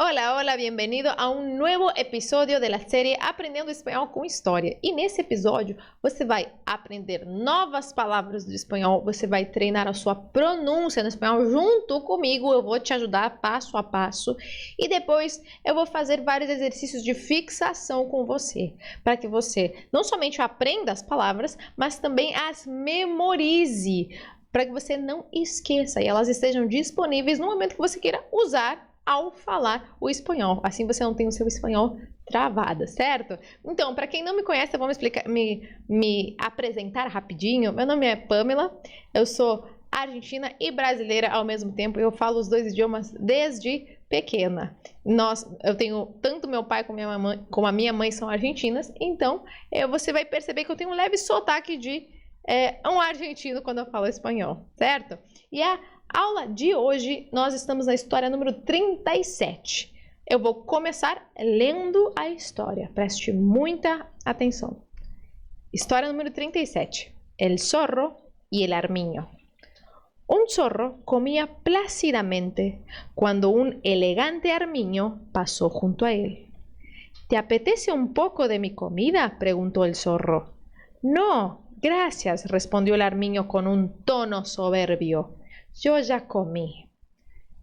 Hola, hola, bienvenido a um novo episódio da série Aprendendo Espanhol com História. E nesse episódio você vai aprender novas palavras do espanhol, você vai treinar a sua pronúncia no espanhol junto comigo. Eu vou te ajudar passo a passo e depois eu vou fazer vários exercícios de fixação com você, para que você não somente aprenda as palavras, mas também as memorize, para que você não esqueça e elas estejam disponíveis no momento que você queira usar ao falar o espanhol. Assim você não tem o seu espanhol travado, certo? Então, para quem não me conhece, vamos me apresentar rapidinho. Meu nome é Pamela, eu sou argentina e brasileira ao mesmo tempo. Eu falo os dois idiomas desde pequena. Eu tenho tanto meu pai como a minha mãe são argentinas, então você vai perceber que eu tenho um leve sotaque de um argentino quando eu falo espanhol, certo? E a aula de hoje, nós estamos na história número 37. Eu vou começar lendo a história. Preste muita atenção. História número 37. El zorro y el armiño. Un zorro comía plácidamente cuando un elegante armiño pasó junto a él. ¿Te apetece un poco de mi comida?, preguntó el zorro. No, gracias, respondió el armiño con un tono soberbio. Yo ya comí.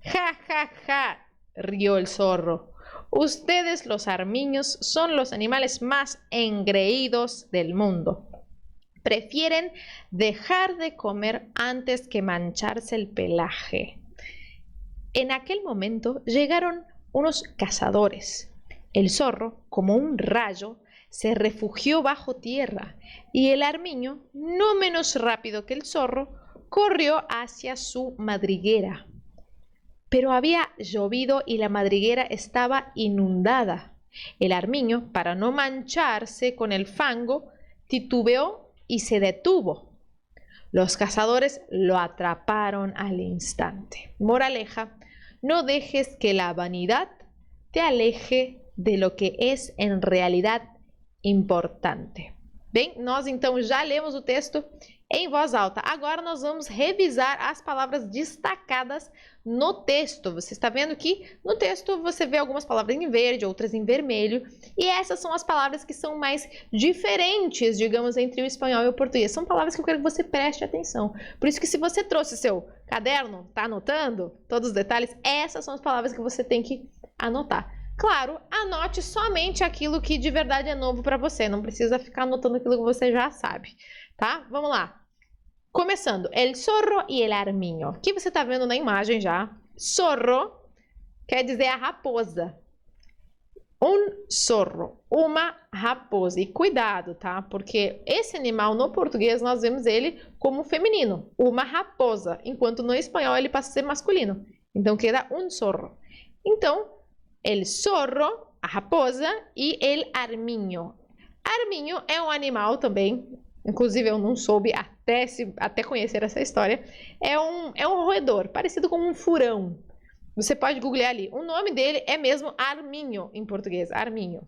Ja, ja, ja, rió el zorro. Ustedes, los armiños, son los animales más engreídos del mundo. Prefieren dejar de comer antes que mancharse el pelaje. En aquel momento llegaron unos cazadores. El zorro, como un rayo, se refugió bajo tierra y el armiño, no menos rápido que el zorro, corrió hacia su madriguera. Pero había llovido y la madriguera estaba inundada. El armiño, para no mancharse con el fango, titubeó y se detuvo. Los cazadores lo atraparon al instante. Moraleja: no dejes que la vanidad te aleje de lo que es en realidad importante. Bem, nós então já lemos o texto em voz alta. Agora nós vamos revisar as palavras destacadas no texto. Você está vendo que no texto você vê algumas palavras em verde, outras em vermelho. E essas são as palavras que são mais diferentes, digamos, entre o espanhol e o português. São palavras que eu quero que você preste atenção. Por isso que se você trouxe seu caderno, está anotando todos os detalhes, essas são as palavras que você tem que anotar. Claro, anote somente aquilo que de verdade é novo para você. Não precisa ficar anotando aquilo que você já sabe, tá? Vamos lá. Começando. El zorro y el armiño. Aqui você está vendo na imagem já. Zorro quer dizer a raposa. Um zorro, uma raposa. E cuidado, tá? Porque esse animal no português nós vemos ele como feminino. Uma raposa. Enquanto no espanhol ele passa a ser masculino. Então queda un zorro. Então, el zorro, a raposa, e el armiño. Armiño é um animal também, inclusive eu não soube até conhecer essa história. É um roedor, parecido com um furão. Você pode googlear ali. O nome dele é mesmo armiño em português, armiño.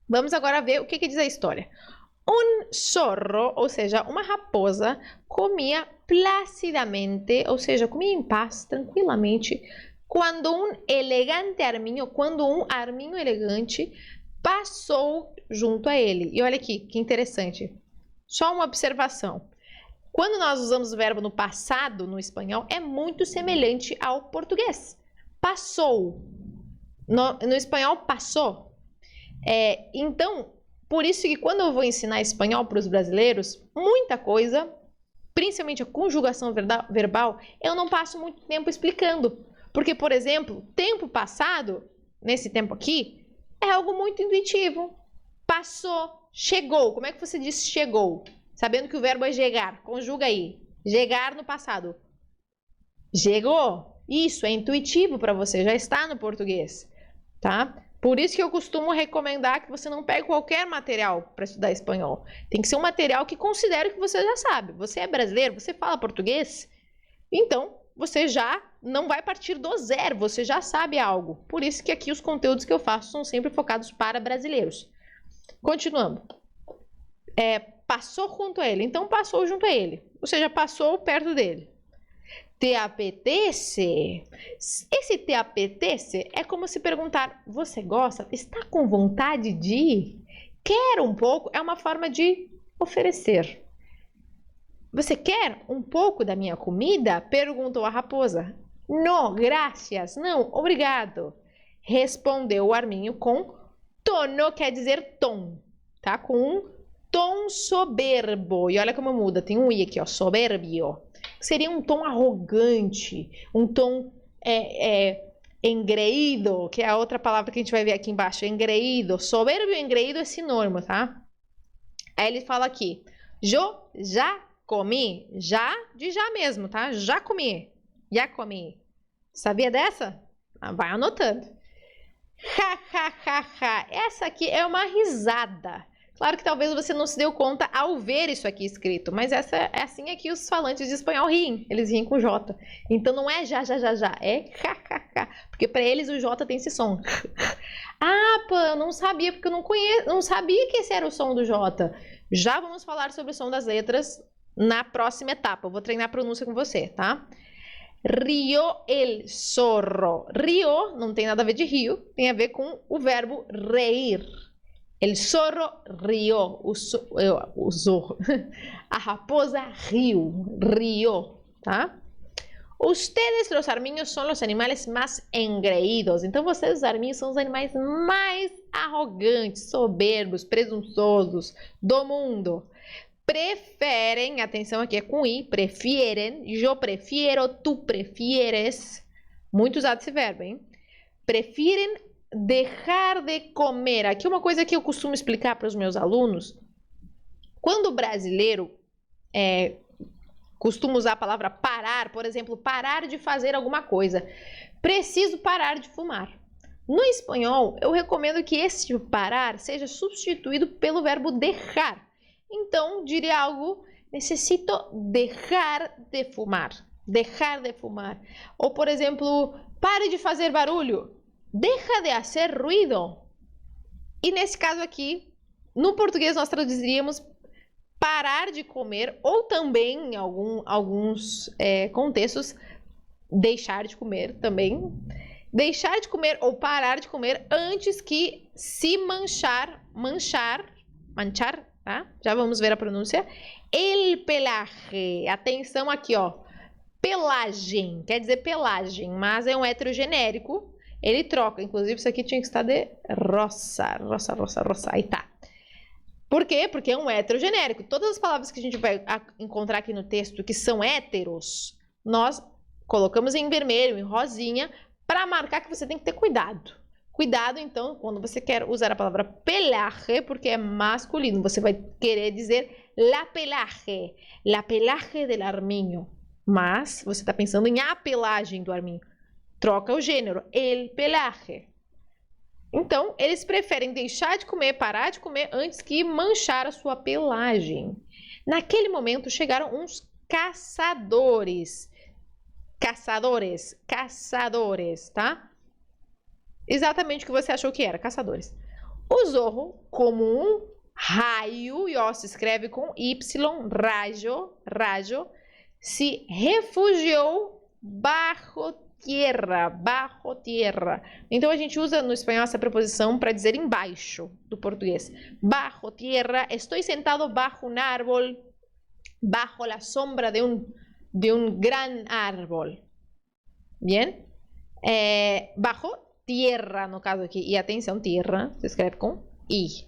Vamos agora ver o que diz a história. Um zorro, ou seja, uma raposa, comia placidamente, ou seja, comia em paz, tranquilamente, quando um elegante arminho, quando um arminho elegante passou junto a ele. E olha aqui, que interessante. Só uma observação. Quando nós usamos o verbo no passado, no espanhol, é muito semelhante ao português. Passou. No espanhol, passou. Então, por isso que quando eu vou ensinar espanhol para os brasileiros, muita coisa, principalmente a conjugação verbal, eu não passo muito tempo explicando. Porque, por exemplo, tempo passado, nesse tempo aqui, é algo muito intuitivo. Passou, chegou. Como é que você diz chegou? Sabendo que o verbo é chegar. Conjuga aí. Chegar no passado. Chegou. Isso, é intuitivo para você. Já está no português. Tá? Por isso que eu costumo recomendar que você não pegue qualquer material para estudar espanhol. Tem que ser um material que considere que você já sabe. Você é brasileiro, você fala português, então você já não vai partir do zero, você já sabe algo. Por isso que aqui os conteúdos que eu faço são sempre focados para brasileiros. Continuando. Passou junto a ele, então passou junto a ele. Ou seja, passou perto dele. Te apetece? Esse te apetece é como se perguntar: você gosta? Está com vontade de? Quer um pouco? É uma forma de oferecer. Você quer um pouco da minha comida? Perguntou a raposa. No, gracias. Não, obrigado. Respondeu o arminho com tono, quer dizer tom, tá? Com um tom soberbo. E olha como muda, tem um i aqui, ó, soberbio. Seria um tom arrogante, um tom engreído, que é a outra palavra que a gente vai ver aqui embaixo, engreído. Soberbio e engreído é sinônimo, tá? Aí ele fala aqui, eu já comi, já de já mesmo, tá? Já comi, já comi. Sabia dessa? Vai anotando. Ha, ha, ha, ha. Essa aqui é uma risada. Claro que talvez você não se deu conta ao ver isso aqui escrito, mas essa é assim que os falantes de espanhol riem. Eles riem com J. Então não é já, já, já, já. É ha, ha, ha. Porque para eles o J tem esse som. Ah, pô, eu não sabia, porque eu não sabia que esse era o som do J. Já vamos falar sobre o som das letras na próxima etapa. Eu vou treinar a pronúncia com você, tá? Rio el zorro. Rio não tem nada a ver de rio, tem a ver com o verbo reír. El zorro rió. O zorro. A raposa riu. Rió, tá? Ustedes, los arminhos, são os animais mais engreídos. Então, vocês, os arminhos, são os animais mais arrogantes, soberbos, presunçosos do mundo. Preferem, atenção aqui é com i, prefieren, eu prefiro, tu prefieres. Muito usado esse verbo, hein? Preferem deixar de comer. Aqui uma coisa que eu costumo explicar para os meus alunos. Quando o brasileiro costuma usar a palavra parar, por exemplo, parar de fazer alguma coisa. Preciso parar de fumar. No espanhol, eu recomendo que esse parar seja substituído pelo verbo deixar. Então, diria algo, necessito deixar de fumar. Deixar de fumar. Ou, por exemplo, pare de fazer barulho. Deja de hacer ruido. E nesse caso aqui, no português nós traduziríamos parar de comer, ou também, em alguns contextos, deixar de comer também. Deixar de comer ou parar de comer antes que se manchar, tá? Já vamos ver a pronúncia. El pelaje. Atenção aqui, ó. Pelagem, quer dizer pelagem, mas é um heterogenérico. Ele troca, inclusive isso aqui tinha que estar de roça, aí tá. Por quê? Porque é um heterogenérico. Todas as palavras que a gente vai encontrar aqui no texto que são héteros, nós colocamos em vermelho, em rosinha, para marcar que você tem que ter cuidado. Cuidado, então, quando você quer usar a palavra pelaje, porque é masculino, você vai querer dizer la pelaje del arminho. Mas você está pensando em a pelagem do arminho. Troca o gênero, el pelaje. Então, eles preferem deixar de comer, parar de comer, antes que manchar a sua pelagem. Naquele momento, chegaram uns caçadores. Caçadores, tá? Exatamente o que você achou que era, caçadores. O zorro, como um raio, e ó, se escreve com Y, rajo, se refugiou bajo tierra. Então a gente usa no espanhol essa preposição para dizer embaixo do português. Bajo tierra, estou sentado bajo um árbol, bajo la sombra de un gran árbol. Bien? Bajo tierra, no caso aqui. E atenção, tierra se escreve com I.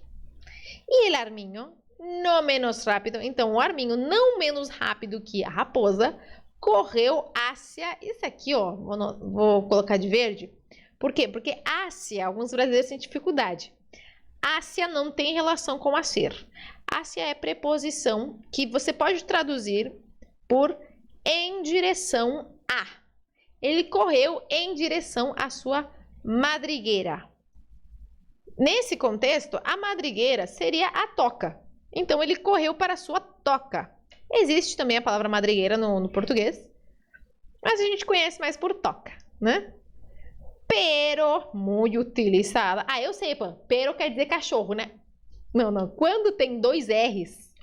E o arminho, não menos rápido. Então, o arminho, não menos rápido que a raposa, correu hacia... Isso aqui, ó, vou colocar de verde. Por quê? Porque hacia, alguns brasileiros têm dificuldade. Hacia não tem relação com a ser. Hacia é preposição que você pode traduzir por em direção a. Ele correu em direção à sua madrigueira. Nesse contexto, a madrigueira seria a toca. Então, ele correu para a sua toca. Existe também a palavra madrigueira no português, mas a gente conhece mais por toca, né? Pero, muito utilizada. Ah, eu sei, pô. Pero quer dizer cachorro, né? Não. Quando tem dois R's,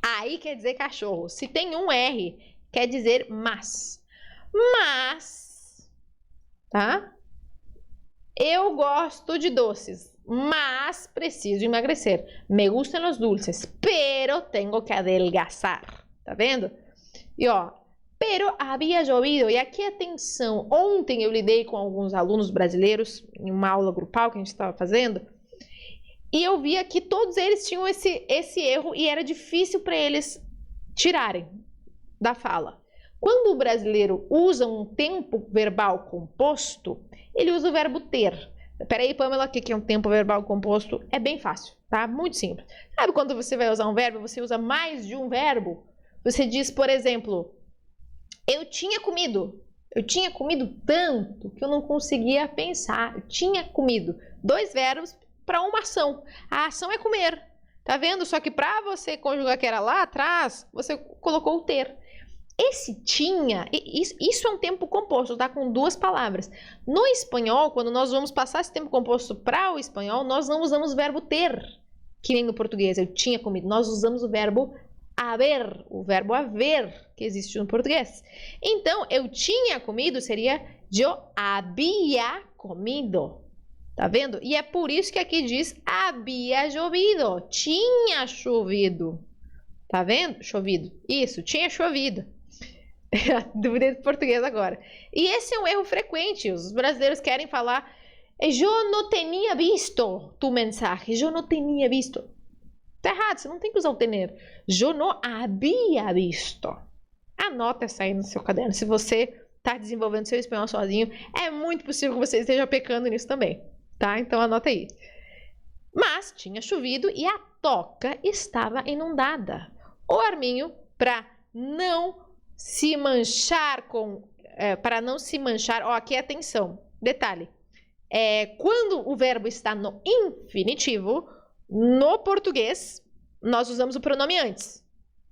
aí quer dizer cachorro. Se tem um R, quer dizer mas. Mas, tá? Eu gosto de doces, mas preciso emagrecer. Me gustan los dulces, pero tengo que adelgazar. Tá vendo? E ó, pero havia chovido. E aqui atenção, ontem eu lidei com alguns alunos brasileiros em uma aula grupal que a gente estava fazendo. E eu via que todos eles tinham esse erro e era difícil para eles tirarem da fala. Quando o brasileiro usa um tempo verbal composto, ele usa o verbo ter. Peraí, Pamela, o que é um tempo verbal composto? É bem fácil, tá? Muito simples. Sabe quando você vai usar um verbo, você usa mais de um verbo? Você diz, por exemplo, eu tinha comido tanto que eu não conseguia pensar. Eu tinha comido. 2 verbos para uma ação. A ação é comer. Tá vendo? Só que para você conjugar que era lá atrás, você colocou o ter. Esse tinha, isso é um tempo composto, tá? Com 2 palavras. No espanhol, quando nós vamos passar esse tempo composto para o espanhol, nós não usamos o verbo ter, que nem no português, eu tinha comido. Nós usamos o verbo haver, o verbo haver, que existe no português. Então, eu tinha comido seria yo había comido. Tá vendo? E é por isso que aqui diz había chovido. Tinha chovido. Tá vendo? Chovido. Isso, tinha chovido. Dúvida de português agora. E esse é um erro frequente. Os brasileiros querem falar eu não tinha visto tu mensagem. Eu não tinha visto. Tá errado, você não tem que usar o tener. Eu não havia visto. Anota essa aí no seu caderno. Se você está desenvolvendo seu espanhol sozinho, é muito possível que você esteja pecando nisso também. Tá? Então anota aí. Mas tinha chovido e a toca estava inundada. O Arminho, para não se manchar ó, aqui atenção, detalhe, quando o verbo está no infinitivo, no português, nós usamos o pronome antes,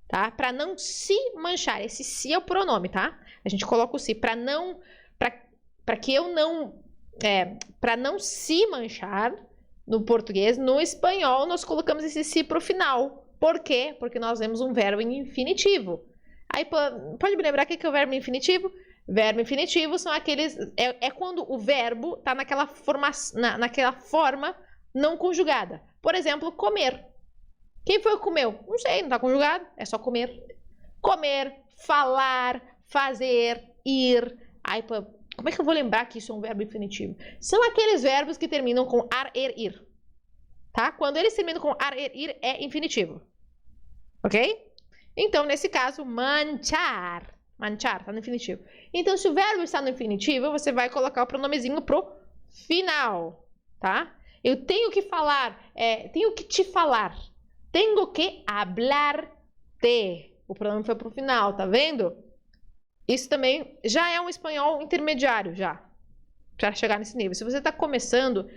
tá? Para não se manchar, esse se é o pronome, tá? A gente coloca o se, para não se manchar no português, no espanhol nós colocamos esse se para o final. Por quê? Porque nós temos um verbo em infinitivo. Aí pode me lembrar o que é o verbo infinitivo? Verbo infinitivo são aqueles... É quando o verbo está naquela forma não conjugada. Por exemplo, comer. Quem foi que comeu? Não sei, não está conjugado. É só comer. Comer, falar, fazer, ir. Aí, como é que eu vou lembrar que isso é um verbo infinitivo? São aqueles verbos que terminam com ar, er, ir. Tá? Quando eles terminam com ar, er, ir, é infinitivo. Ok? Então, nesse caso, manchar. Manchar, está no infinitivo. Então, se o verbo está no infinitivo, você vai colocar o pronomezinho pro final. Tá? Eu tenho que falar, tenho que te falar. Tenho que hablar-te. O pronome foi pro final, tá vendo? Isso também já é um espanhol intermediário, já. Para chegar nesse nível. Se você está começando,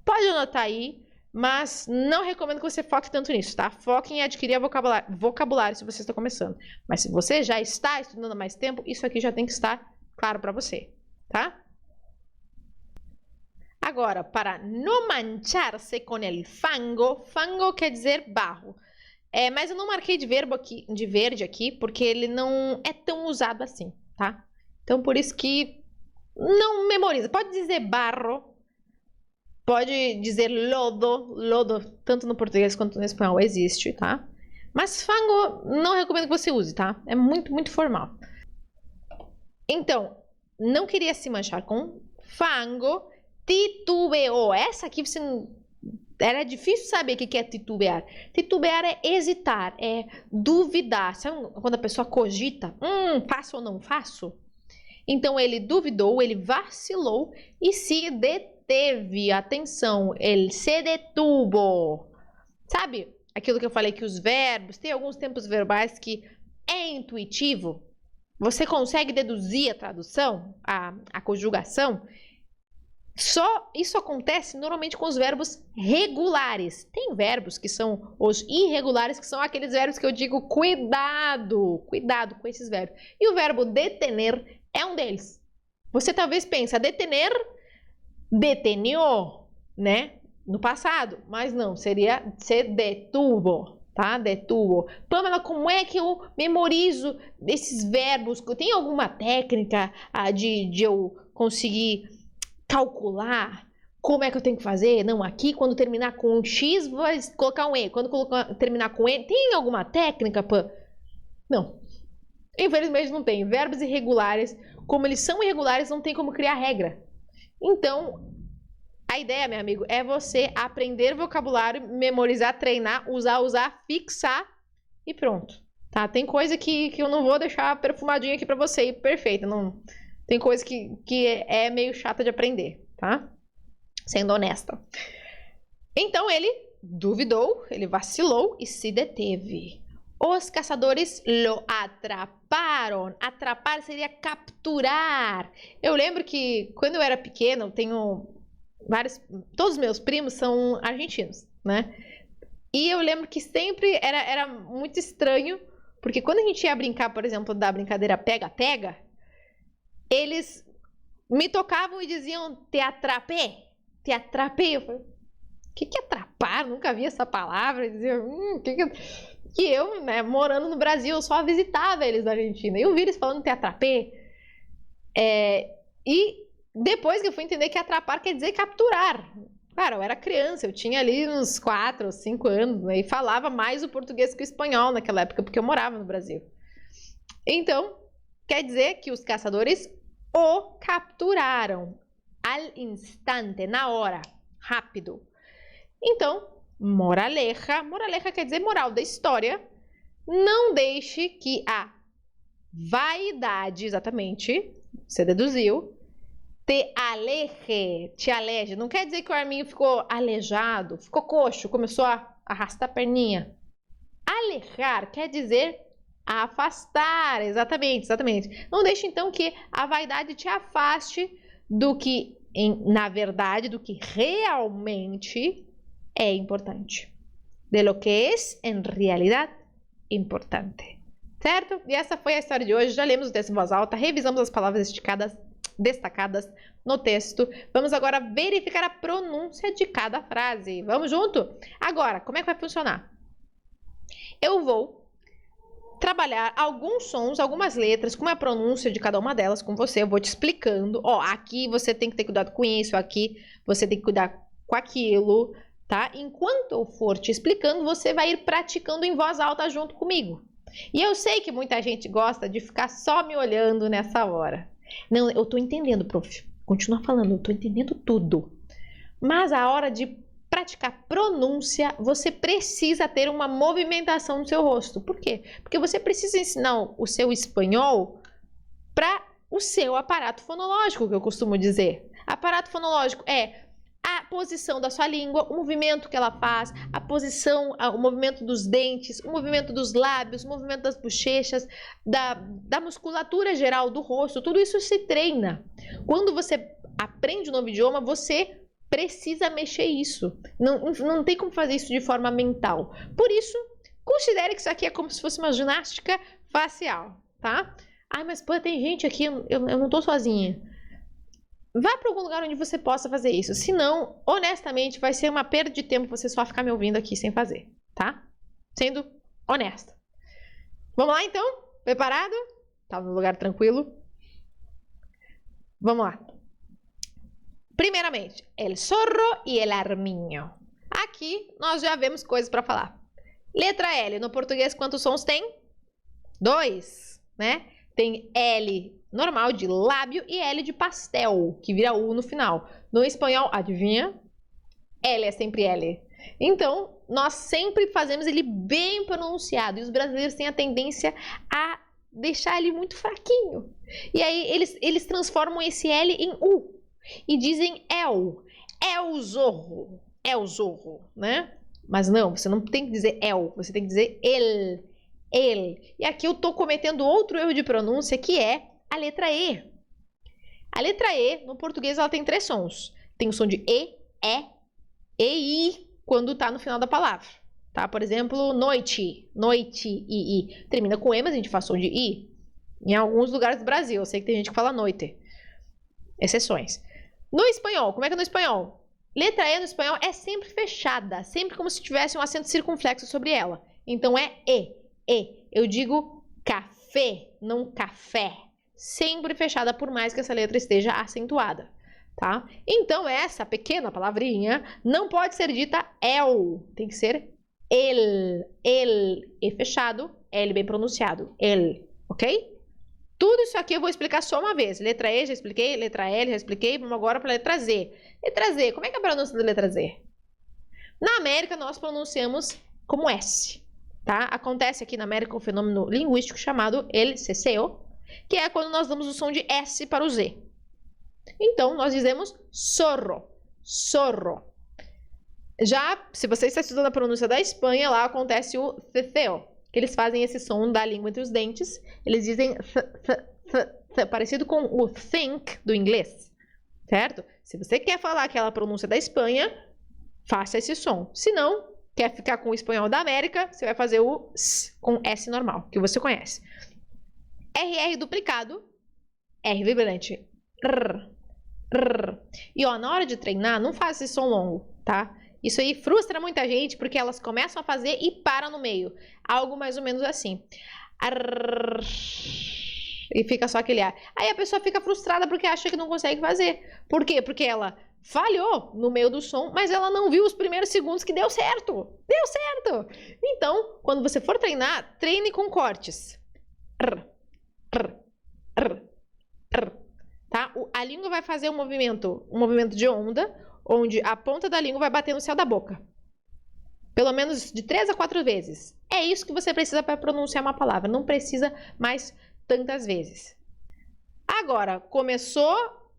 pode anotar aí, mas não recomendo que você foque tanto nisso, tá? Foque em adquirir vocabulário se você está começando. Mas se você já está estudando há mais tempo, isso aqui já tem que estar claro para você, tá? Agora, para no mancharse com el fango, fango quer dizer barro. Mas eu não marquei de verde aqui, porque ele não é tão usado assim, tá? Então, por isso que não memoriza. Pode dizer barro, pode dizer lodo, tanto no português quanto no espanhol existe, tá? Mas fango não recomendo que você use, tá? É muito, muito formal. Então, não queria se manchar com fango, titubeou. Essa aqui você era difícil saber o que é titubear. Titubear é hesitar, é duvidar. Sabe quando a pessoa cogita? Faço ou não faço? Então, ele duvidou, ele vacilou e se deteve. Atenção, ele se detuvo. Sabe aquilo que eu falei que os verbos, tem alguns tempos verbais que é intuitivo? Você consegue deduzir a tradução, a conjugação? Só isso acontece normalmente com os verbos regulares. Tem verbos que são os irregulares, que são aqueles verbos que eu digo cuidado com esses verbos. E o verbo detener é um deles. Você talvez pense, detener, detenió, né? No passado, mas não, seria se detuvo, tá? Detuvo. Pamela, como é que eu memorizo esses verbos? Tem alguma técnica de eu conseguir calcular como é que eu tenho que fazer? Não, aqui quando terminar com um X, vai colocar um E. Quando terminar com E, tem alguma técnica, Pam? Não. Infelizmente não tem. Verbos irregulares, como eles são irregulares, não tem como criar regra. Então, a ideia, meu amigo, é você aprender vocabulário, memorizar, treinar, usar, fixar e pronto. Tá? Tem coisa que eu não vou deixar perfumadinha aqui pra você e perfeita. Não... Tem coisa que é meio chata de aprender, tá? Sendo honesta. Então ele duvidou, ele vacilou e se deteve. Os caçadores lo atraparam. Atrapar seria capturar. Eu lembro que quando eu era pequena, eu tenho todos os meus primos são argentinos, né? E eu lembro que sempre era muito estranho, porque quando a gente ia brincar, por exemplo, da brincadeira pega-pega, eles me tocavam e diziam, te atrapei. Te atrapei. Eu falei, o que é atrapar? Nunca vi essa palavra. Eu dizia, que eu, né, morando no Brasil, eu só visitava eles na Argentina. E eu vi eles falando te atrapei. E depois que eu fui entender que atrapar quer dizer capturar. Cara, eu era criança, eu tinha ali uns 4 ou 5 anos, né, e falava mais o português que o espanhol naquela época, porque eu morava no Brasil. Então, quer dizer que os caçadores o capturaram al instante, na hora, rápido. Então, moraleja quer dizer moral da história. Não deixe que a vaidade, exatamente, você deduziu, te aleje. Não quer dizer que o Arminho ficou aleijado, ficou coxo, começou a arrastar a perninha. Alejar quer dizer afastar, exatamente. Não deixe então que a vaidade te afaste do que, na verdade, do que realmente é importante. De lo que es en realidad importante. Certo? E essa foi a história de hoje. Já lemos o texto em voz alta, revisamos as palavras destacadas no texto. Vamos agora verificar a pronúncia de cada frase. Vamos junto? Agora, como é que vai funcionar? Eu vou trabalhar alguns sons, algumas letras, com a pronúncia de cada uma delas com você. Eu vou te explicando. Ó, aqui você tem que ter cuidado com isso, aqui você tem que cuidar com aquilo, tá? Enquanto eu for te explicando, você vai ir praticando em voz alta junto comigo. E eu sei que muita gente gosta de ficar só me olhando nessa hora. Não, eu tô entendendo, prof. Continua falando, eu tô entendendo tudo. Mas a hora de praticar pronúncia, você precisa ter uma movimentação no seu rosto. Por quê? Porque você precisa ensinar o seu espanhol para o seu aparato fonológico, que eu costumo dizer. Aparato fonológico é a posição da sua língua, o movimento que ela faz, a posição, o movimento dos dentes, o movimento dos lábios, o movimento das bochechas, da musculatura geral do rosto. Tudo isso se treina. Quando você aprende um novo idioma, você precisa mexer isso. Não tem como fazer isso de forma mental. Por isso, considere que isso aqui é como se fosse uma ginástica facial, tá? Ai, mas pô, tem gente aqui, eu não tô sozinha. Vá para algum lugar onde você possa fazer isso. Senão, honestamente, vai ser uma perda de tempo você só ficar me ouvindo aqui sem fazer, tá? Sendo honesta. Vamos lá, então? Preparado? Tá no lugar tranquilo? Vamos lá. Primeiramente, el zorro e el arminho. Aqui, nós já vemos coisas para falar. Letra L. No português, quantos sons tem? 2, né? Tem L normal de lábio e L de pastel, que vira U no final. No espanhol, adivinha? L é sempre L. Então, nós sempre fazemos ele bem pronunciado. E os brasileiros têm a tendência a deixar ele muito fraquinho. E aí, eles transformam esse L em U. E dizem el. É o zorro, né? Mas não, você não tem que dizer el. Você tem que dizer el. E aqui eu tô cometendo outro erro de pronúncia, que é a letra E. A letra E, no português, ela tem 3 sons. Tem o som de E, I, quando tá no final da palavra. Tá? Por exemplo, noite, I. Termina com E, mas a gente faz som de I. Em alguns lugares do Brasil, eu sei que tem gente que fala noite. Exceções. No espanhol, como é que é no espanhol? Letra E no espanhol é sempre fechada, sempre como se tivesse um acento circunflexo sobre ela. Então é E. Eu digo café, não café. Sempre fechada, por mais que essa letra esteja acentuada, tá? Então essa pequena palavrinha não pode ser dita el, tem que ser el. E fechado, L bem pronunciado, el, ok? Tudo isso aqui eu vou explicar só uma vez. Letra E já expliquei, letra L já expliquei, vamos agora para a letra Z. Letra Z, como é que é a pronúncia da letra Z? Na América nós pronunciamos como S, tá? Acontece aqui na América um fenômeno linguístico chamado el ceseo, que é quando nós damos o som de S para o Z. Então nós dizemos zorro, zorro. Já, se você está estudando a pronúncia da Espanha, lá acontece o ceceo, que eles fazem esse som da língua entre os dentes. Eles dizem parecido com o think do inglês, certo? Se você quer falar aquela pronúncia da Espanha, faça esse som. Se não, quer ficar com o espanhol da América, você vai fazer o S com S normal, que você conhece. RR duplicado, R vibrante, E ó, na hora de treinar, não faz esse som longo, tá? Isso aí frustra muita gente porque elas começam a fazer e param no meio. Algo mais ou menos assim. E fica só aquele ar. Aí a pessoa fica frustrada porque acha que não consegue fazer. Por quê? Porque ela falhou no meio do som, mas ela não viu os primeiros segundos que deu certo. Deu certo! Então, quando você for treinar, treine com cortes. Tá? A língua vai fazer um movimento de onda, onde a ponta da língua vai bater no céu da boca. Pelo menos de 3 a 4 vezes. É isso que você precisa para pronunciar uma palavra. Não precisa mais tantas vezes. Agora, começou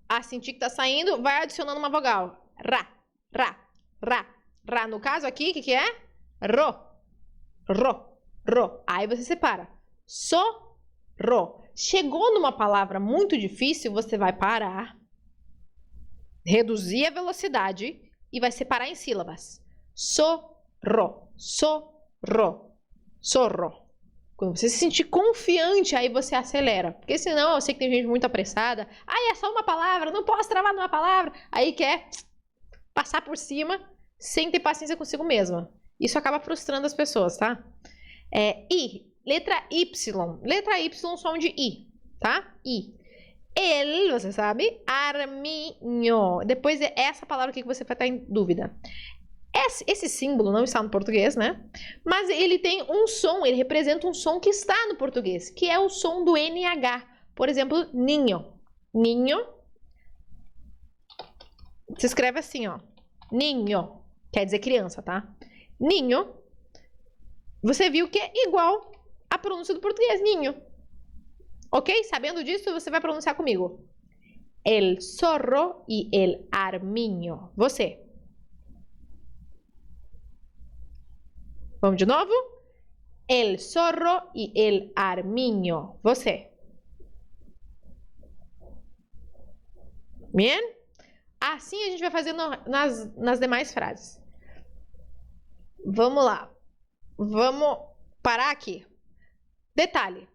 a sentir que está saindo, vai adicionando uma vogal. Ra, ra, ra, ra. No caso aqui, o que é? Ro, ro, ro. Aí você separa. So, ro. Chegou numa palavra muito difícil, você vai parar, reduzir a velocidade e vai separar em sílabas. Sorro, sorro, sorro. Quando você se sentir confiante, aí você acelera. Porque senão, eu sei que tem gente muito apressada. É só uma palavra, não posso travar numa palavra. Aí quer passar por cima sem ter paciência consigo mesma. Isso acaba frustrando as pessoas, tá? Letra Y. Letra Y, som de I, tá? I. El, você sabe? Arminho. Depois é essa palavra aqui que você vai estar em dúvida. Esse símbolo não está no português, né? Mas ele tem um som, ele representa um som que está no português, que é o som do NH. Por exemplo, ninho. Ninho. Se escreve assim, ó. Ninho. Quer dizer criança, tá? Ninho. Você viu que é igual a pronúncia do português, ninho. Ok? Sabendo disso, você vai pronunciar comigo. El zorro y el armiño. Você. Vamos de novo? El zorro y el armiño. Você. Bien? Assim a gente vai fazendo nas demais frases. Vamos lá. Vamos parar aqui. Detalhe.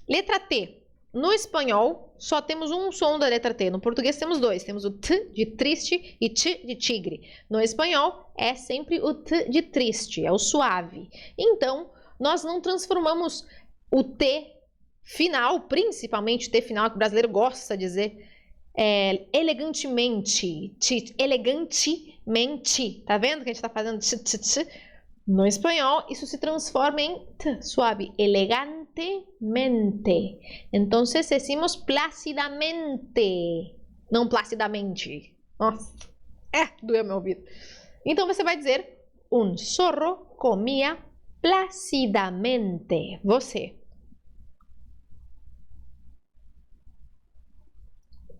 Letra T. No espanhol, só temos um som da letra T. No português temos dois. Temos o T de triste e T de tigre. No espanhol, é sempre o T de triste. É o suave. Então, nós não transformamos o T final, principalmente o T final, que o brasileiro gosta de dizer, elegantemente. Elegantemente. Tá vendo que a gente está fazendo t, t, t? No espanhol, isso se transforma em T, suave, elegantemente. Entonces, decimos plácidamente, não placidamente. Nossa, doeu meu ouvido. Então, você vai dizer, un zorro comía plácidamente. Você.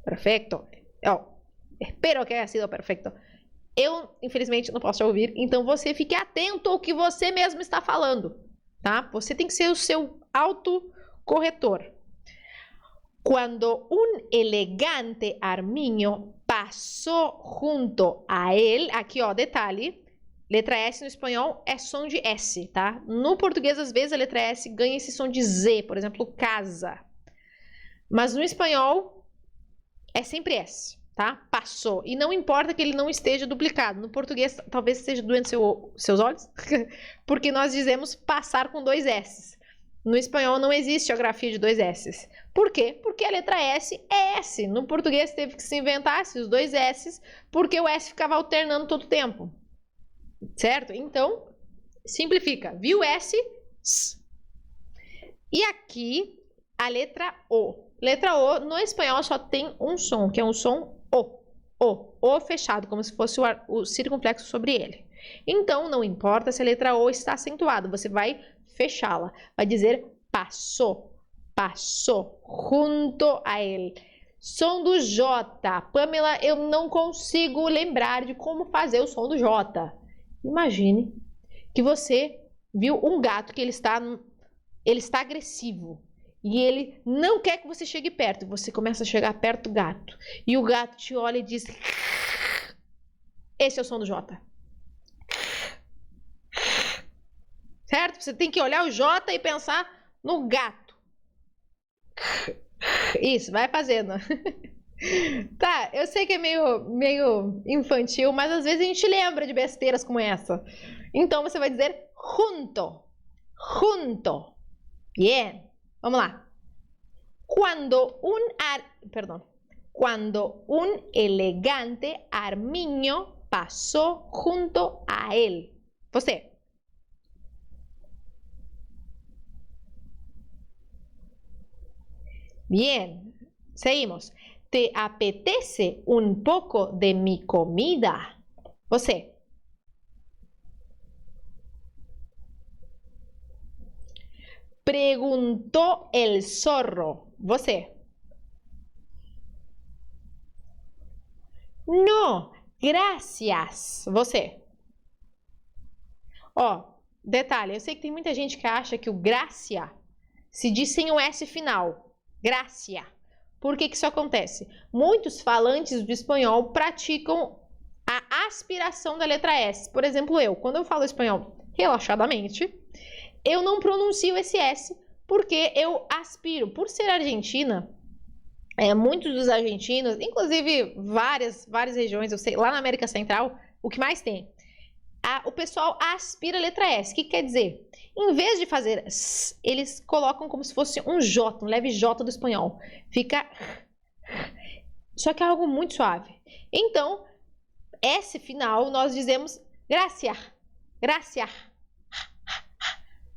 Perfeito. Espero que haya sido perfeito. Eu, infelizmente, não posso te ouvir, então você fique atento ao que você mesmo está falando, tá? Você tem que ser o seu autocorretor. Quando um elegante arminho passou junto a ele, aqui ó, detalhe, letra S no espanhol é som de S, tá? No português, às vezes, a letra S ganha esse som de Z, por exemplo, casa. Mas no espanhol, é sempre S. tá? Passou. E não importa que ele não esteja duplicado. No português, talvez esteja doendo seus olhos, porque nós dizemos passar com 2 S. No espanhol não existe a grafia de 2 S. Por quê? Porque a letra S é S. No português teve que se inventar esses 2 S, porque o S ficava alternando todo o tempo. Certo? Então, simplifica. Viu S? S. E aqui, a letra O. Letra O, no espanhol, só tem um som, que é um som O. O fechado, como se fosse o circunflexo sobre ele. Então, não importa se a letra O está acentuada, você vai fechá-la. Vai dizer passou, passou, junto a ele. Som do J. Pamela, eu não consigo lembrar de como fazer o som do J. Imagine que você viu um gato que ele está agressivo. E ele não quer que você chegue perto. Você começa a chegar perto do gato. E o gato te olha e diz... Esse é o som do J. Certo? Você tem que olhar o J e pensar no gato. Isso, vai fazendo. Tá, eu sei que é meio infantil, mas às vezes a gente lembra de besteiras como essa. Então você vai dizer junto. Junto. Bien. Vamos lá. Cuando un elegante armiño pasó junto a él. Você. Bien. Seguimos. ¿Te apetece un poco de mi comida? Você. Preguntó el zorro. Você. No, gracias. Você. Ó, detalhe, eu sei que tem muita gente que acha que o gracia se diz sem o S final. Gracia. Por que isso acontece? Muitos falantes do espanhol praticam a aspiração da letra S. Por exemplo, quando eu falo espanhol relaxadamente, eu não pronuncio esse S porque eu aspiro. Por ser argentina, muitos dos argentinos, inclusive várias regiões, eu sei, lá na América Central, o que mais tem? O pessoal aspira a letra S. O que quer dizer? Em vez de fazer S, eles colocam como se fosse um J, um leve J do espanhol. Fica... Só que é algo muito suave. Então, S final, nós dizemos gracia. Gracia.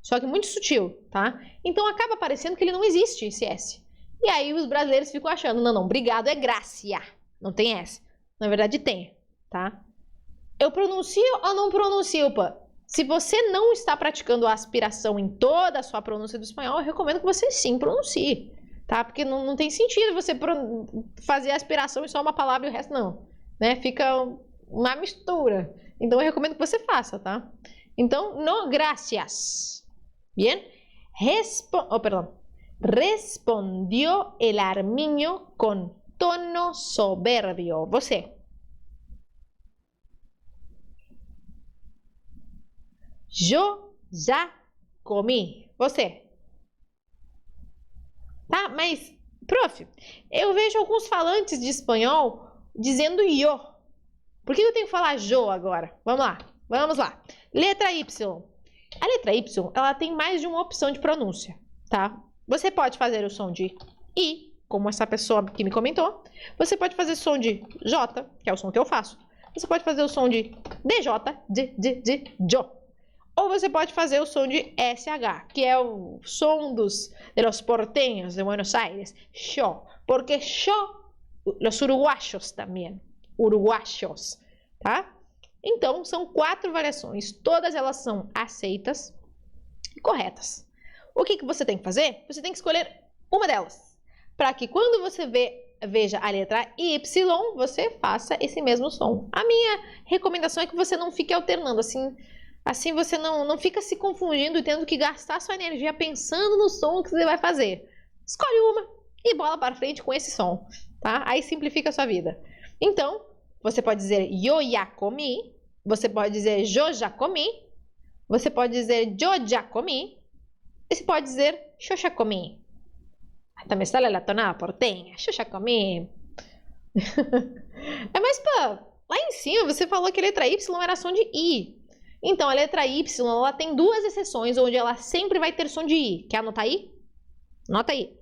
Só que muito sutil, tá? Então, acaba parecendo que ele não existe, esse S. E aí, os brasileiros ficam achando, não, obrigado é gracia. Não tem S. Na verdade, tem, tá? Eu pronuncio ou não pronuncio, pá? Se você não está praticando a aspiração em toda a sua pronúncia do espanhol, eu recomendo que você sim pronuncie, tá? Porque não tem sentido você fazer a aspiração em só uma palavra e o resto não, né? Fica uma mistura. Então, eu recomendo que você faça, tá? Então, no gracias. Bien. Respondió el armiño con tono soberbio. Você. Yo já comi. Você. Tá? Mas, prof, eu vejo alguns falantes de espanhol dizendo yo. Por que eu tenho que falar yo agora? Vamos lá. Letra Y. A letra Y, ela tem mais de uma opção de pronúncia, tá? Você pode fazer o som de I, como essa pessoa que me comentou. Você pode fazer o som de J, que é o som que eu faço. Você pode fazer o som de DJ, de jo. Ou você pode fazer o som de SH, que é o som de los porteños de Buenos Aires. Yo. Porque yo, los uruguayos também. Uruguayos, tá? Então, são 4 variações. Todas elas são aceitas e corretas. O que você tem que fazer? Você tem que escolher uma delas. Para que quando você veja a letra Y, você faça esse mesmo som. A minha recomendação é que você não fique alternando. Assim você não fica se confundindo e tendo que gastar sua energia pensando no som que você vai fazer. Escolhe uma e bola para frente com esse som, tá? Aí simplifica a sua vida. Então, você pode dizer yo ya comi, você pode dizer yo já comi, você pode dizer yo já comi, e você pode dizer yo já comi. Hasta me sale la tonada porteña, yo já comi. Mas, pô, lá em cima você falou que a letra Y era som de I. Então, a letra Y, ela tem duas exceções onde ela sempre vai ter som de I. Quer anotar aí? Anota aí.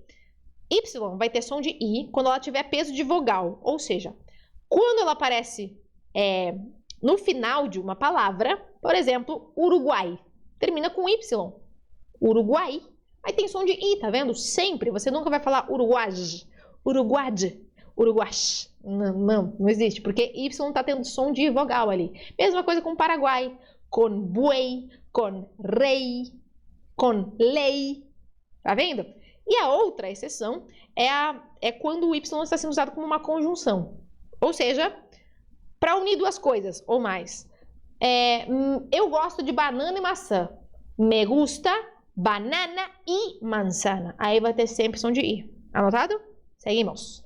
Y vai ter som de I quando ela tiver peso de vogal. Ou seja, quando ela aparece no final de uma palavra, por exemplo, Uruguai, termina com Y. Uruguai. Aí tem som de I, tá vendo? Sempre. Você nunca vai falar Uruguai, Uruguai, Uruguai. Não existe, porque Y tá tendo som de vogal ali. Mesma coisa com Paraguai, com buey, com rei, com lei. Tá vendo? E a outra exceção é quando o Y está sendo usado como uma conjunção. Ou seja, para unir duas coisas ou mais. Eu gosto de banana e maçã. Me gusta banana y manzana. Aí vai ter sempre som de I. Anotado? Seguimos.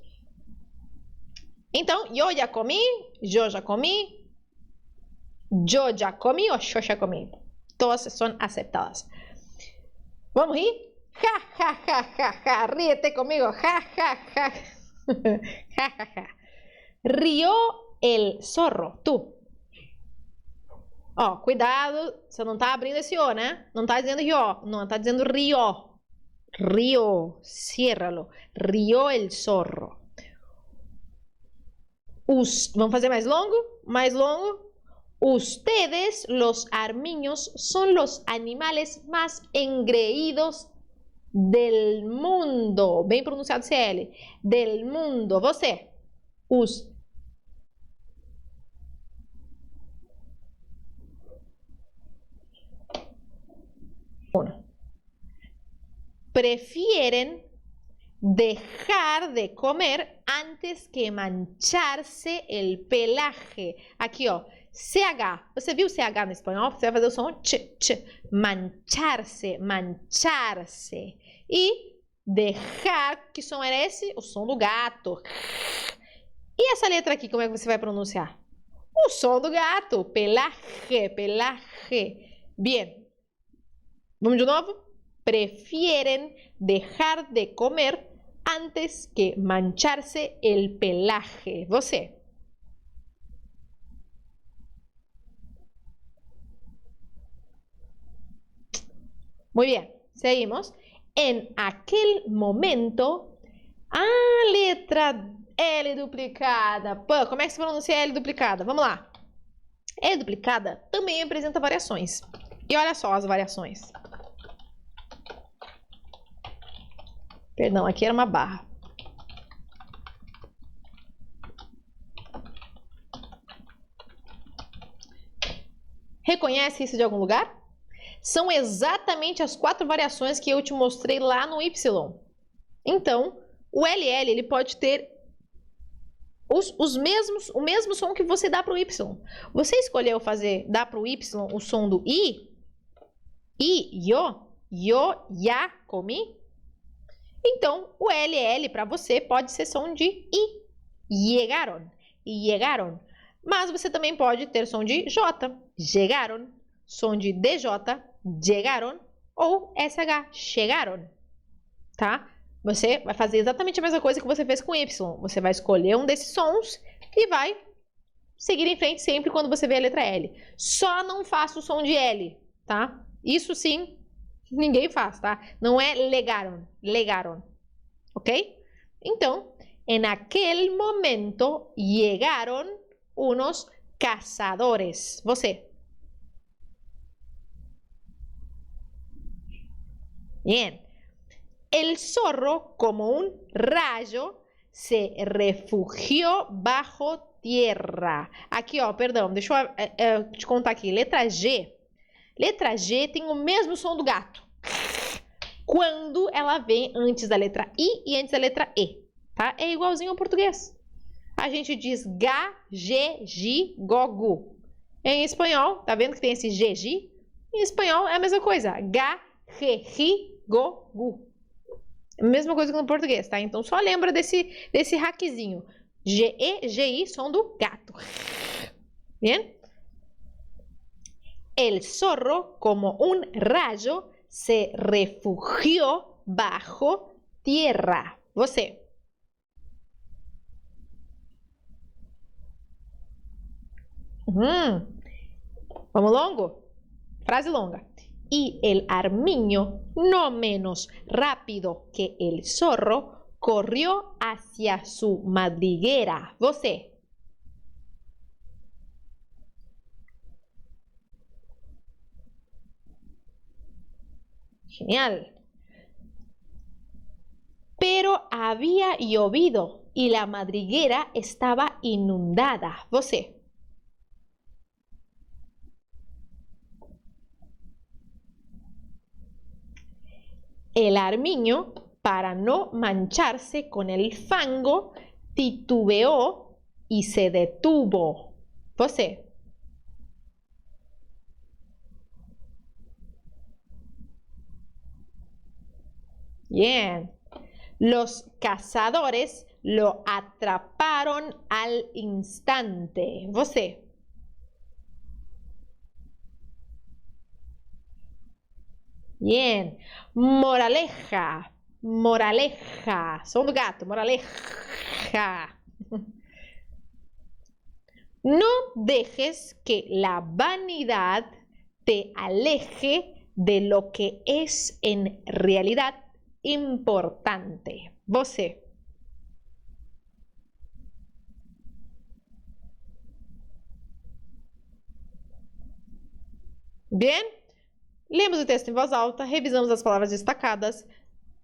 Então, eu já comi, eu já comi, yo já comi ou yo já comi. Todas são aceptadas. Vamos rir? Ja, ja, ja, ja, ja. Ríete comigo. Ja, ja, ja. Ja, ja, ja. Rió el zorro. Tú. Ó, cuidado, você não tá abrindo esse O, né? Não tá dizendo rió, não, tá dizendo rió. Rió, ciérralo. Rió el zorro. Vamos fazer mais longo? Mais longo. Ustedes, los armiños, son los animales más engreídos del mundo. Bem pronunciado CL. Del mundo. Você. Prefieren dejar de comer antes que mancharse el pelaje. Aqui, ó, CH. Você viu CH no espanhol? Você vai fazer o som ch, ch. Mancharse, mancharse. E dejar, que som era esse? O som do gato. E essa letra aqui, como é que você vai pronunciar? O som do gato. Pelaje, pelaje. Bien. Vamos de novo? Prefieren dejar de comer antes que mancharse el pelaje. Você. Muy bien, seguimos. En aquel momento, a letra L duplicada. Pô, como é que se pronuncia L duplicada? Vamos lá. L duplicada também apresenta variações. E olha só as variações. Perdão, aqui era uma barra. Reconhece isso de algum lugar? São exatamente as 4 variações que eu te mostrei lá no Y. Então, o LL ele pode ter o mesmo som que você dá para o Y. Você escolheu dar para o Y o som do I? Yo, ya comi. Então, o LL para você pode ser som de I. Llegaron, llegaron. Mas você também pode ter som de J. Llegaron. Som de DJ. Llegaron. Ou SH. Chegaron. Tá? Você vai fazer exatamente a mesma coisa que você fez com Y. Você vai escolher um desses sons e vai seguir em frente sempre quando você vê a letra L. Só não faça o som de L, tá? Isso sim, ninguém faz, tá? Não é legaron, legaron, ok? Então, en aquel momento llegaron unos cazadores. Você. Bien. El zorro, como un rayo, se refugió bajo tierra. Aqui, ó, perdão, deixa eu te contar aqui. Letra G. Letra G tem o mesmo som do gato. Quando ela vem antes da letra I e antes da letra E, tá? É igualzinho ao português. A gente diz ga, ge, gi, go, gu. Em espanhol, tá vendo que tem esse ge, gi? Em espanhol é a mesma coisa. Ga, ge, ri, go, gu. Mesma coisa que no português, tá? Então só lembra desse hackzinho. G-E, G-I, som do gato. Bien? El zorro, como un rayo, se refugió bajo tierra. Você. Vamos longo? Frase longa. Y el armiño, no menos rápido que el zorro, corrió hacia su madriguera. Você. Genial. Pero había llovido y la madriguera estaba inundada. Você. El armiño, para no mancharse con el fango, titubeó y se detuvo. Você. Bien. Los cazadores lo atraparon al instante. Você. Bien. Moraleja. Moraleja. Som do gato. Moraleja. No dejes que la vanidad te aleje de lo que es en realidad importante. Você. Bien? Lemos o texto em voz alta, revisamos as palavras destacadas,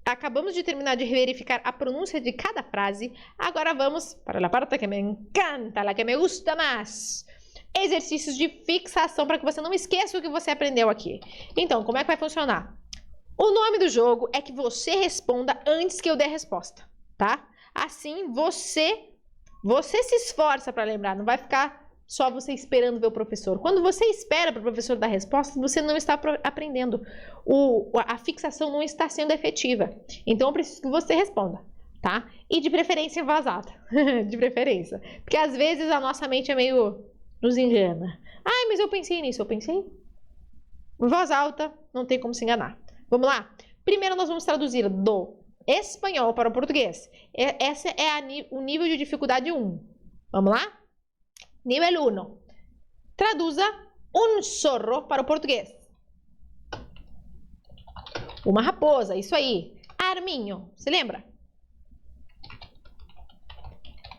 acabamos de terminar de verificar a pronúncia de cada frase. Agora vamos para a parte que me encanta, a que me gusta mais. Exercícios de fixação para que você não esqueça o que você aprendeu aqui. Então, como é que vai funcionar? O nome do jogo é que você responda antes que eu dê a resposta, tá? Assim, você se esforça para lembrar, não vai ficar só você esperando ver o professor. Quando você espera para o professor dar a resposta, você não está aprendendo. A fixação não está sendo efetiva. Então, eu preciso que você responda, tá? E de preferência em voz alta. De preferência. Porque às vezes a nossa mente é meio... nos engana. Ai, mas eu pensei nisso. Eu pensei? Em voz alta, não tem como se enganar. Vamos lá? Primeiro nós vamos traduzir do espanhol para o português. Esse é o nível de dificuldade 1. Vamos lá? Nível 1. Traduza um zorro para o português. Uma raposa, isso aí. Arminho, se lembra?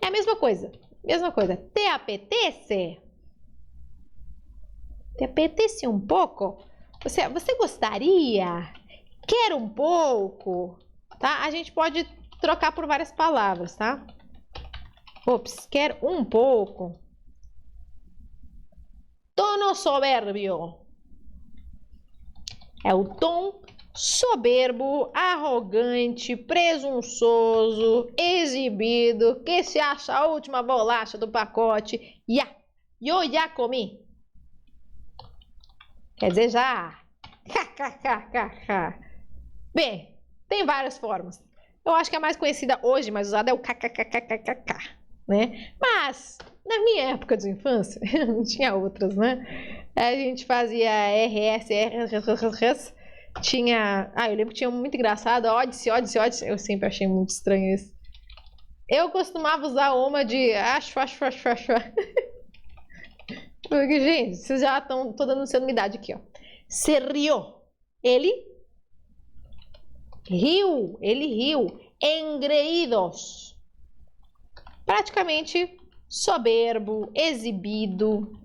É a mesma coisa. Mesma coisa. Te apetece? Te apetece um pouco? Você gostaria? Quer um pouco? Tá? A gente pode trocar por várias palavras, tá? Ops, quer um pouco. Tono soberbio. É o tom soberbo, arrogante, presunçoso, exibido, que se acha a última bolacha do pacote. Eu já comi. Quer dizer, já. Bem, tem várias formas. Eu acho que a mais conhecida hoje, mais usada, é o kkkkkk, né? Mas, na minha época de infância, não tinha outras, né? A gente fazia RS, tinha... eu lembro que tinha um muito engraçado, Odyssey. Eu sempre achei muito estranho isso. Eu costumava usar uma de acho. Porque, gente, vocês já estão dando sua idade aqui, ó. Se riu. Ele riu. Engreídos. Praticamente soberbo, exibido,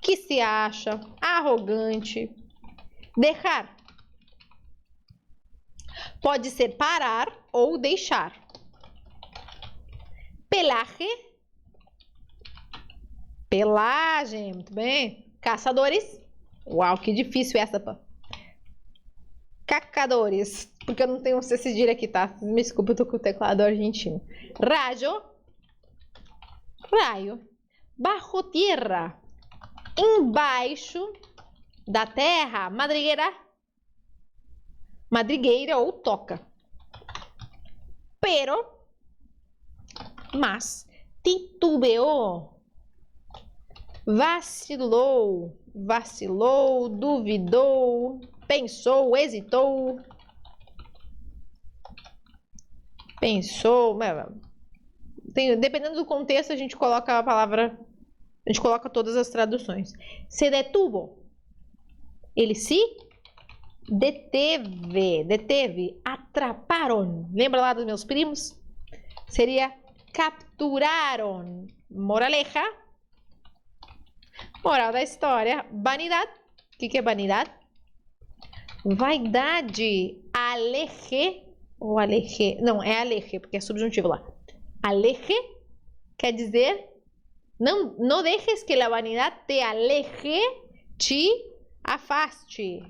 que se acha, arrogante. Deixar. Pode ser parar ou deixar. Pelaje. Pelagem, muito bem. Caçadores. Uau, que difícil essa, pá. Cacadores. Porque eu não tenho esse cedilha aqui, tá? Me desculpa, eu tô com o teclado argentino. Raio. Bajo tierra. Embaixo da terra. Madrigueira ou toca. Pero. Mas. Titubeou. Vacilou, duvidou, pensou, hesitou. Pensou, dependendo do contexto, a gente coloca a palavra A gente coloca todas as traduções. Se detuvo. Ele se deteve. Atraparon. Lembra lá dos meus primos? Seria capturaron. Moraleja. Moral da história. Vanidade. O que é vanidade? Vaidade. Aleje. Ou aleje. Não, é aleje, porque é subjuntivo lá. Aleje quer dizer... Não deixes que a vanidade te aleje, te afaste.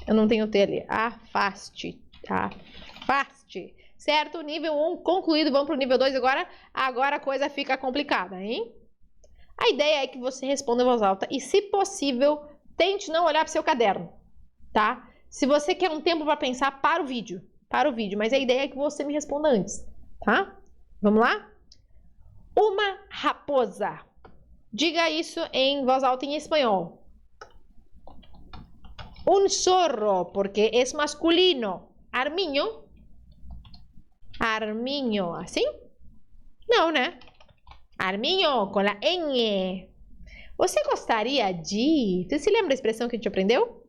Eu não tenho T ali. Afaste. Certo? Nível 1 concluído. Vamos para o nível 2 agora. Agora a coisa fica complicada, hein? A ideia é que você responda em voz alta e, se possível, tente não olhar para o seu caderno, tá? Se você quer um tempo para pensar, para o vídeo. Mas a ideia é que você me responda antes, tá? Vamos lá? Uma raposa. Diga isso em voz alta em espanhol. Un zorro, porque é masculino. Arminho. Assim? Não, né? Arminho, com a N. Você gostaria de... Você se lembra da expressão que a gente aprendeu?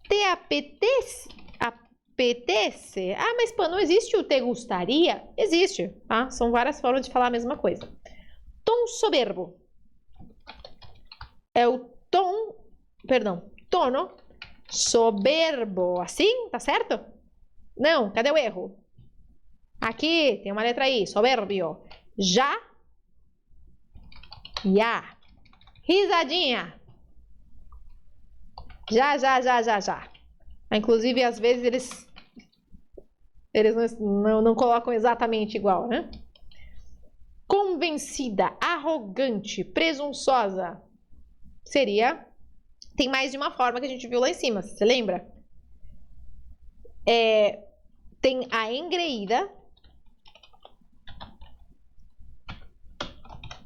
Te apetece? Apetece? Ah, mas pô, não existe o te gostaria? Existe, tá? São várias formas de falar a mesma coisa. Tom soberbo. É o tono soberbo. Assim? Tá certo? Não, cadê o erro? Aqui, tem uma letra I, soberbio. Já. Risadinha. Já. Inclusive, às vezes, eles não colocam exatamente igual, né? Convencida, arrogante, presunçosa. Seria... Tem mais de uma forma que a gente viu lá em cima, você lembra? Tem a engreída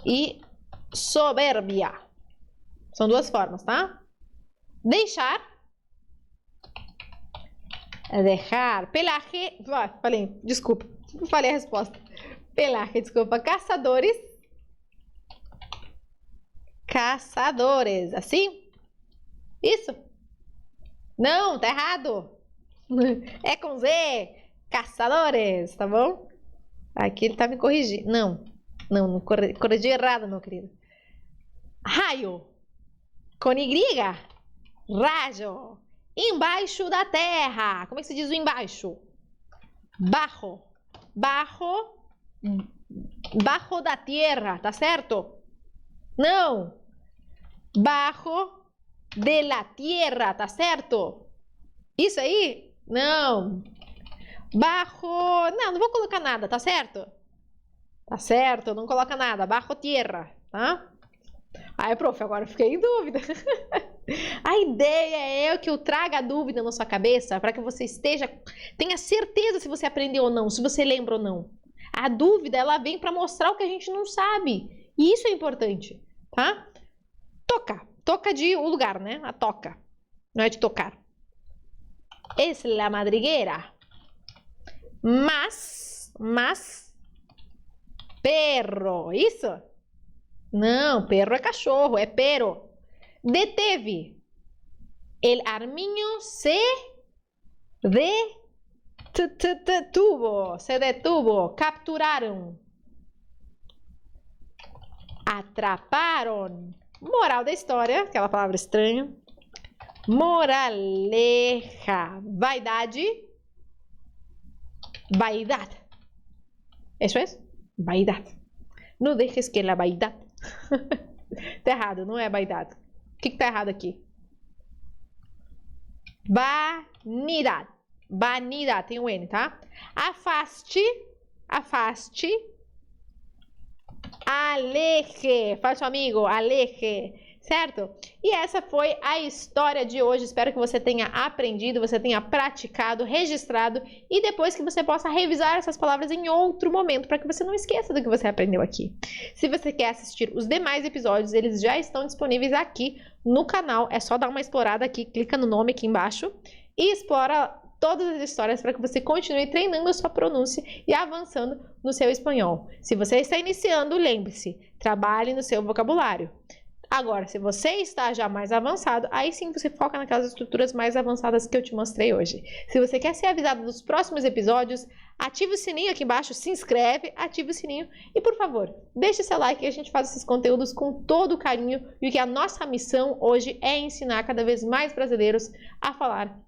e soberbia. São duas formas, tá? Deixar. Pelaje. Falei, desculpa. Falei a resposta. Pelaje, desculpa. Caçadores. Assim? Isso? Não, tá errado. É com Z. Caçadores, tá bom? Aqui ele tá me corrigindo. Não corrigi errado, meu querido. Raio. Com Y. Raio. Embaixo da terra. Como é que se diz o embaixo? Bajo. Bajo da terra, tá certo? Não. Bajo de la tierra, tá certo? Isso aí? Não. Bajo... Não vou colocar nada, tá certo? Tá certo, não coloca nada. Bajo tierra, tá? Aí, prof, agora eu fiquei em dúvida. A ideia é que eu traga a dúvida na sua cabeça para que você tenha certeza se você aprendeu ou não, se você lembra ou não. A dúvida, ela vem para mostrar o que a gente não sabe. E isso é importante, tá? Toca de o lugar, né? A toca. Não é de tocar. Es la madriguera. Mas, perro. Isso? Não, perro é cachorro, é pero. Deteve. El arminho se detuvo. Capturaram. Atraparam. Moral da história, aquela palavra estranha. Moraleja. Vaidade. Eso es? Vaidade. Não deixes que la vaidade. Tá errado, não é vaidade. O que tá errado aqui? Vanidade, tem um N, tá? Afaste. Aleje. Fala, seu amigo, aleje. Certo? E essa foi a história de hoje. Espero que você tenha aprendido, você tenha praticado, registrado e depois que você possa revisar essas palavras em outro momento para que você não esqueça do que você aprendeu aqui. Se você quer assistir os demais episódios, eles já estão disponíveis aqui no canal. É só dar uma explorada aqui, clica no nome aqui embaixo e explora todas as histórias para que você continue treinando a sua pronúncia e avançando no seu espanhol. Se você está iniciando, lembre-se, trabalhe no seu vocabulário. Agora, se você está já mais avançado, aí sim você foca naquelas estruturas mais avançadas que eu te mostrei hoje. Se você quer ser avisado dos próximos episódios, ative o sininho aqui embaixo, se inscreve, ative o sininho e, por favor, deixe seu like que a gente faz esses conteúdos com todo o carinho e que a nossa missão hoje é ensinar cada vez mais brasileiros a falar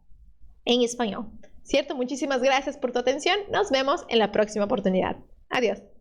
em espanhol. ¿Cierto? Muchísimas gracias por tu atención. Nos vemos en la próxima oportunidad. Adiós.